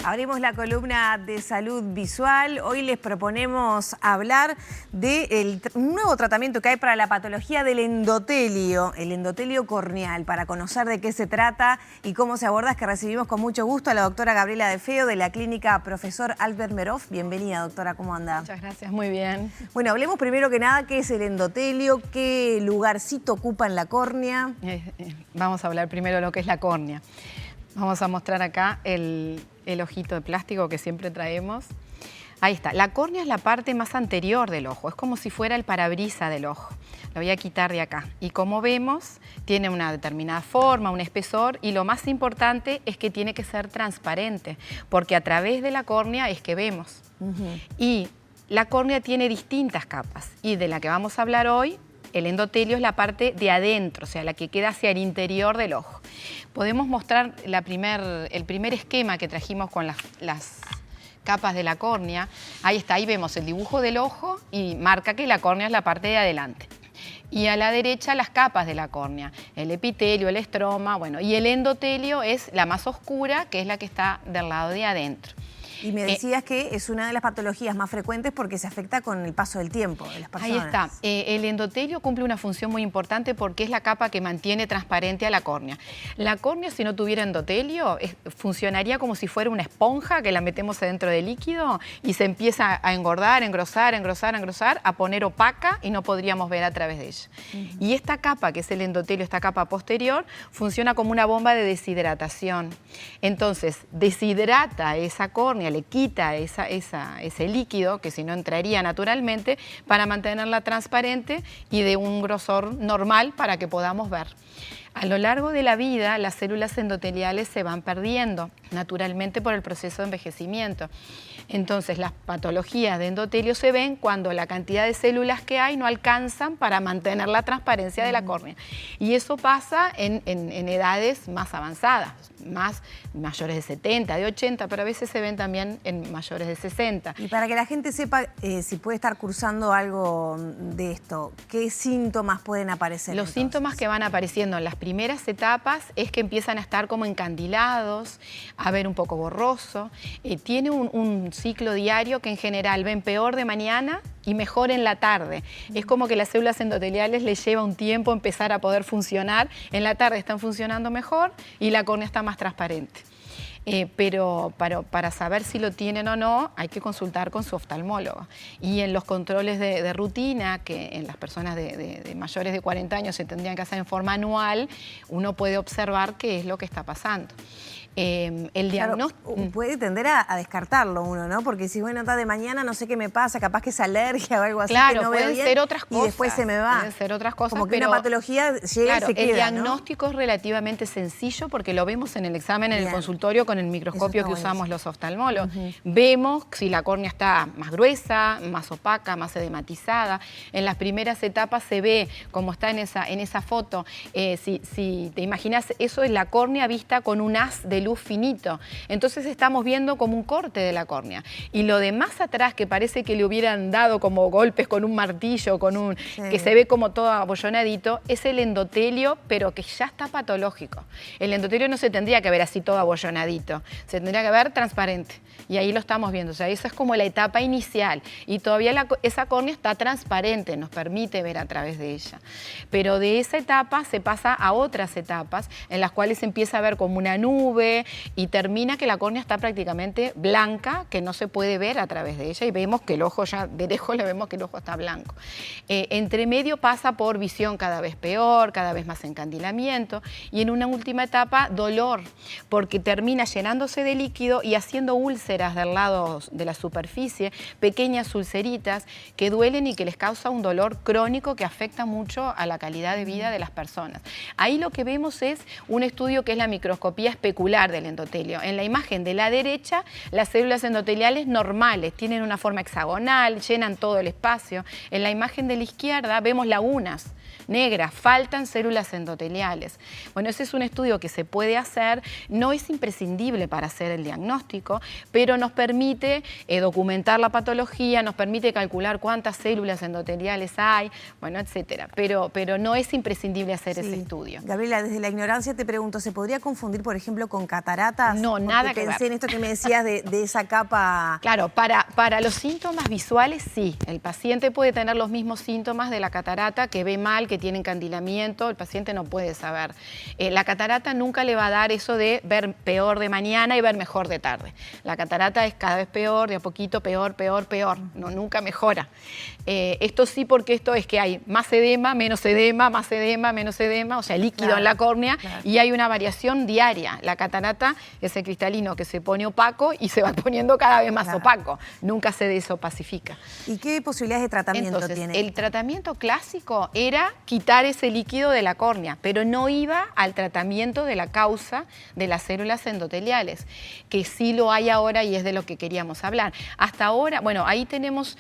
Abrimos la columna de salud visual. Hoy les proponemos hablar de un nuevo tratamiento que hay para la patología del endotelio, el endotelio corneal. Para conocer de qué se trata y cómo se aborda, es que recibimos con mucho gusto a la doctora Gabriela De Feo de la clínica Profesor Albert Meroff. Bienvenida, doctora, ¿cómo anda? Muchas gracias, muy bien. Bueno, hablemos primero que nada qué es el endotelio, qué lugarcito ocupa en la córnea. Vamos a hablar primero de lo que es la córnea. Vamos a mostrar acá el ojito de plástico que siempre traemos. Ahí está. La córnea es la parte más anterior del ojo. Es como si fuera el parabrisa del ojo. Lo voy a quitar de acá. Y como vemos, tiene una determinada forma, un espesor. Y lo más importante es que tiene que ser transparente. Porque a través de la córnea es que vemos. Y la córnea tiene distintas capas. Y de la que vamos a hablar hoy, el endotelio es la parte de adentro, o sea, la que queda hacia el interior del ojo. Podemos mostrar el primer esquema que trajimos con las capas de la córnea. Ahí está, ahí vemos el dibujo del ojo y marca que la córnea es la parte de adelante. Y a la derecha las capas de la córnea, el epitelio, el estroma, bueno, y el endotelio es la más oscura, que es la que está del lado de adentro. Y me decías que es una de las patologías más frecuentes porque se afecta con el paso del tiempo de las personas. Ahí está. El endotelio cumple una función muy importante porque es la capa que mantiene transparente a la córnea. La córnea, si no tuviera endotelio, funcionaría como si fuera una esponja que la metemos adentro de líquido y se empieza a engordar, engrosar, a poner opaca y no podríamos ver a través de ella. Y esta capa, que es el endotelio, esta capa posterior, funciona como una bomba de deshidratación. Entonces, deshidrata esa córnea, le quita ese líquido, que si no entraría naturalmente, para mantenerla transparente y de un grosor normal para que podamos ver. A lo largo de la vida, las células endoteliales se van perdiendo naturalmente por el proceso de envejecimiento. Entonces, las patologías de endotelio se ven cuando la cantidad de células que hay no alcanzan para mantener la transparencia de la córnea. Y eso pasa en edades más avanzadas, mayores de 70, de 80, pero a veces se ven también en mayores de 60. Y para que la gente sepa si puede estar cursando algo de esto, ¿qué síntomas pueden aparecer? Los síntomas que van apareciendo en las primeras etapas es que empiezan a estar como encandilados, a ver un poco borroso. Tiene un ciclo diario que en general ven peor de mañana y mejor en la tarde. Es como que las células endoteliales les lleva un tiempo empezar a poder funcionar. En la tarde están funcionando mejor y la córnea está más transparente. Pero para saber si lo tienen o no, hay que consultar con su oftalmólogo. Y en los controles de rutina, que en las personas de mayores de 40 años se tendrían que hacer en forma anual, uno puede observar qué es lo que está pasando. El diagnóstico... Claro, puede tender a descartarlo uno, ¿no? Porque si bueno, está de mañana, no sé qué me pasa, capaz que es alergia o algo así, claro, que no pueden veo bien, ser otras cosas. Y después se me va. Pueden ser otras cosas, como que pero una patología llega claro, y se queda, el diagnóstico es relativamente sencillo porque lo vemos en el examen, en el consultorio, con el microscopio que usamos los oftalmólogos. Vemos si la córnea está más gruesa, más opaca, más edematizada. En las primeras etapas se ve, como está en esa foto, si te imaginas, eso es la córnea vista con un haz de luz finito. Entonces estamos viendo como un corte de la córnea. Y lo de más atrás, que parece que le hubieran dado como golpes con un martillo, que se ve como todo abollonadito, es el endotelio, pero que ya está patológico. El endotelio no se tendría que ver así todo abollonadito, se tendría que ver transparente. Y ahí lo estamos viendo. O sea, esa es como la etapa inicial. Y todavía esa córnea está transparente, nos permite ver a través de ella. Pero de esa etapa se pasa a otras etapas en las cuales se empieza a ver como una nube y termina que la córnea está prácticamente blanca, que no se puede ver a través de ella y vemos que el ojo ya de lejos le vemos que el ojo está blanco. Entre medio pasa por visión cada vez peor, cada vez más encandilamiento y en una última etapa dolor, porque termina llenándose de líquido y haciendo úlceras del lado de la superficie, pequeñas ulceritas que duelen y que les causa un dolor crónico que afecta mucho a la calidad de vida de las personas. Ahí lo que vemos es un estudio que es la microscopía especular del endotelio. En la imagen de la derecha, las células endoteliales normales, tienen una forma hexagonal, llenan todo el espacio. En la imagen de la izquierda vemos lagunas negras, faltan células endoteliales. Bueno, ese es un estudio que se puede hacer, no es imprescindible para hacer el diagnóstico, pero nos permite documentar la patología, nos permite calcular cuántas células endoteliales hay, bueno, etcétera. Pero no es imprescindible hacer ese estudio. Gabriela, desde la ignorancia te pregunto, ¿se podría confundir, por ejemplo, con cataratas? No, porque nada que ver. pensé en esto que me decías de esa capa. Claro, para los síntomas visuales sí, el paciente puede tener los mismos síntomas de la catarata, que ve mal, que tiene encandilamiento, el paciente no puede saber. La catarata nunca le va a dar eso de ver peor de mañana y ver mejor de tarde. La catarata es cada vez peor, de a poquito peor, peor, peor, no, nunca mejora. Esto sí, porque esto es que hay más edema, menos edema, más edema, menos edema, o sea, líquido en la córnea, y hay una variación diaria. La catarata es el cristalino que se pone opaco y se va poniendo cada vez más opaco, nunca se desopacifica. ¿Y qué posibilidades de tratamiento Entonces, tiene? el tratamiento clásico era quitar ese líquido de la córnea, pero no iba al tratamiento de la causa de las células endoteliales, que sí lo hay ahora y es de lo que queríamos hablar. Hasta ahora, bueno, ahí tenemos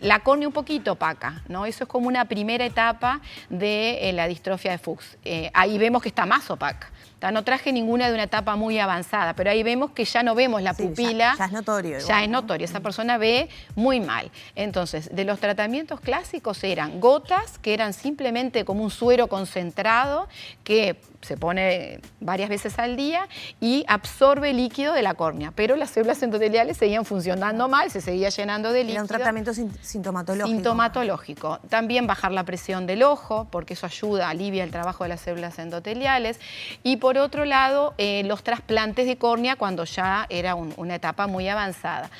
la córnea un poquito opaca, ¿no? Eso es como una primera etapa de la distrofia de Fuchs. Ahí vemos que está más opaca. No traje ninguna de una etapa muy avanzada, pero ahí vemos que ya no vemos la pupila. Ya es notorio. Ya es notorio, esa persona ve muy mal. Entonces, de los tratamientos clásicos eran gotas, que eran simplemente como un suero concentrado, que se pone varias veces al día y absorbe líquido de la córnea, pero las células endoteliales seguían funcionando mal, se seguía llenando de líquido. Era un tratamiento sintomatológico. Sintomatológico. También bajar la presión del ojo, porque eso ayuda, alivia el trabajo de las células endoteliales. Y por otro lado, los trasplantes de córnea cuando ya era una etapa muy avanzada.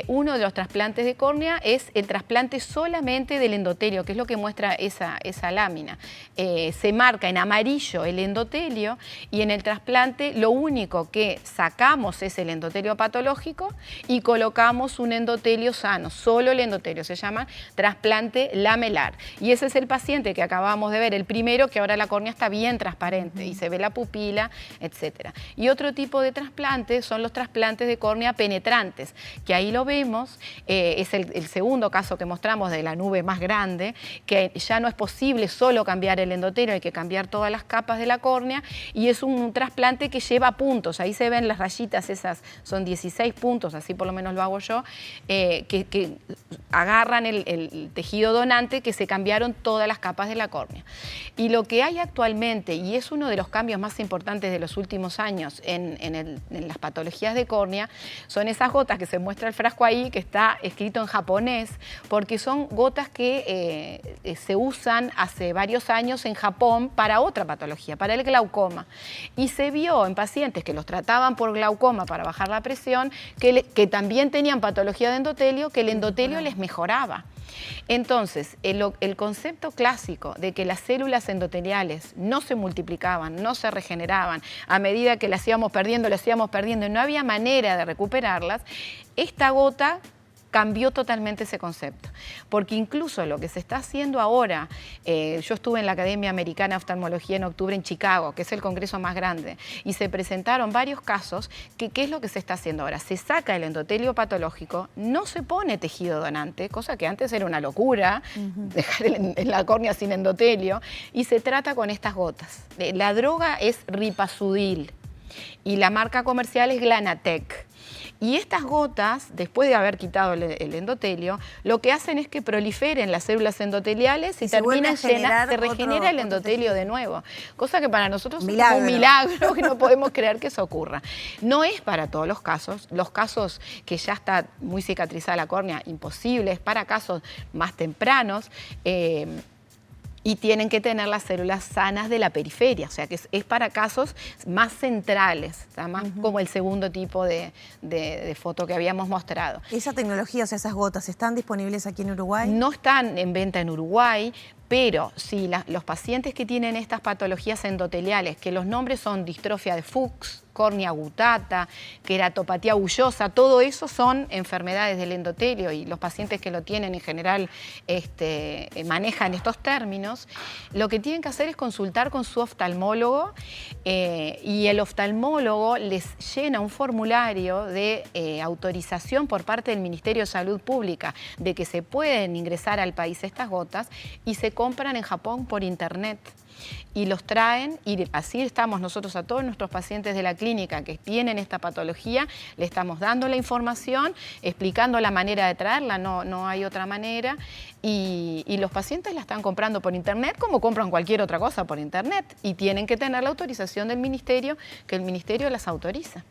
Uno de los trasplantes de córnea es el trasplante solamente del endotelio, que es lo que muestra esa lámina. Se marca en amarillo el endotelio y en el trasplante lo único que sacamos es el endotelio patológico y colocamos un endotelio sano, solo el endotelio, se llama trasplante lamelar. Y ese es el paciente que acabamos de ver, el primero, que ahora la córnea está bien transparente y se ve la pupila, etc. Y otro tipo de trasplantes son los trasplantes de córnea penetrantes, que ahí lo vemos, es el segundo caso que mostramos de la nube más grande, que ya no es posible solo cambiar el endotelio, hay que cambiar todas las capas de la córnea, y es un trasplante que lleva puntos, ahí se ven las rayitas esas, son 16 puntos, así por lo menos lo hago yo, que agarran el tejido donante, que se cambiaron todas las capas de la córnea. Y lo que hay actualmente, y es uno de los cambios más importantes de los últimos años en las patologías de córnea, son esas gotas que se muestra el frasco ahí, que está escrito en japonés, porque son gotas que se usan hace varios años en Japón para otra patología, para el glaucoma. Y se vio en pacientes que los trataban por glaucoma para bajar la presión, que también tenían patología de endotelio, que el endotelio les mejoraba. Entonces, el concepto clásico de que las células endoteliales no se multiplicaban, no se regeneraban, a medida que las íbamos perdiendo y no había manera de recuperarlas, esta gota cambió totalmente ese concepto, porque incluso lo que se está haciendo ahora, yo estuve en la Academia Americana de Oftalmología en octubre en Chicago, que es el congreso más grande, y se presentaron varios casos que ¿qué es lo que se está haciendo ahora? Se saca el endotelio patológico, no se pone tejido donante, cosa que antes era una locura, dejar en la córnea sin endotelio, y se trata con estas gotas. La droga es Ripasudil y la marca comercial es Glanatec. Y estas gotas, después de haber quitado el endotelio, lo que hacen es que proliferen las células endoteliales y terminan llenando, se regenera el endotelio de nuevo. Cosa que para nosotros es un milagro, que no podemos creer que eso ocurra. No es para todos los casos que ya está muy cicatrizada la córnea, imposible, es para casos más tempranos. Y tienen que tener las células sanas de la periferia, o sea que es para casos más centrales, o sea, más como el segundo tipo de foto que habíamos mostrado. ¿Esa tecnología, o sea, esas gotas, están disponibles aquí en Uruguay? No están en venta en Uruguay, pero si los pacientes que tienen estas patologías endoteliales, que los nombres son distrofia de Fuchs, córnea gutata, queratopatía bullosa, todo eso son enfermedades del endotelio y los pacientes que lo tienen en general manejan estos términos, lo que tienen que hacer es consultar con su oftalmólogo y el oftalmólogo les llena un formulario de autorización por parte del Ministerio de Salud Pública de que se pueden ingresar al país estas gotas y se compran en Japón por internet. y los traen, y así estamos nosotros a todos nuestros pacientes de la clínica que tienen esta patología, le estamos dando la información, explicando la manera de traerla, no hay otra manera, y los pacientes la están comprando por internet como compran cualquier otra cosa por internet, y tienen que tener la autorización del ministerio, que el ministerio las autoriza.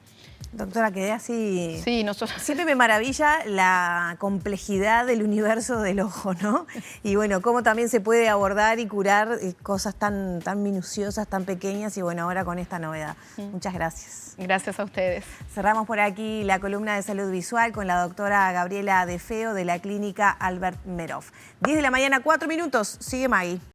Doctora, quedé así... Sí, nosotros... Siempre me maravilla la complejidad del universo del ojo, ¿no? Y bueno, cómo también se puede abordar y curar cosas tan minuciosas, tan pequeñas, y bueno, ahora con esta novedad. Muchas gracias. Gracias a ustedes. Cerramos por aquí la columna de salud visual con la doctora Gabriela De Feo de la clínica Albert Meroff. 10 de la mañana, 4 minutos. Sigue Maggie.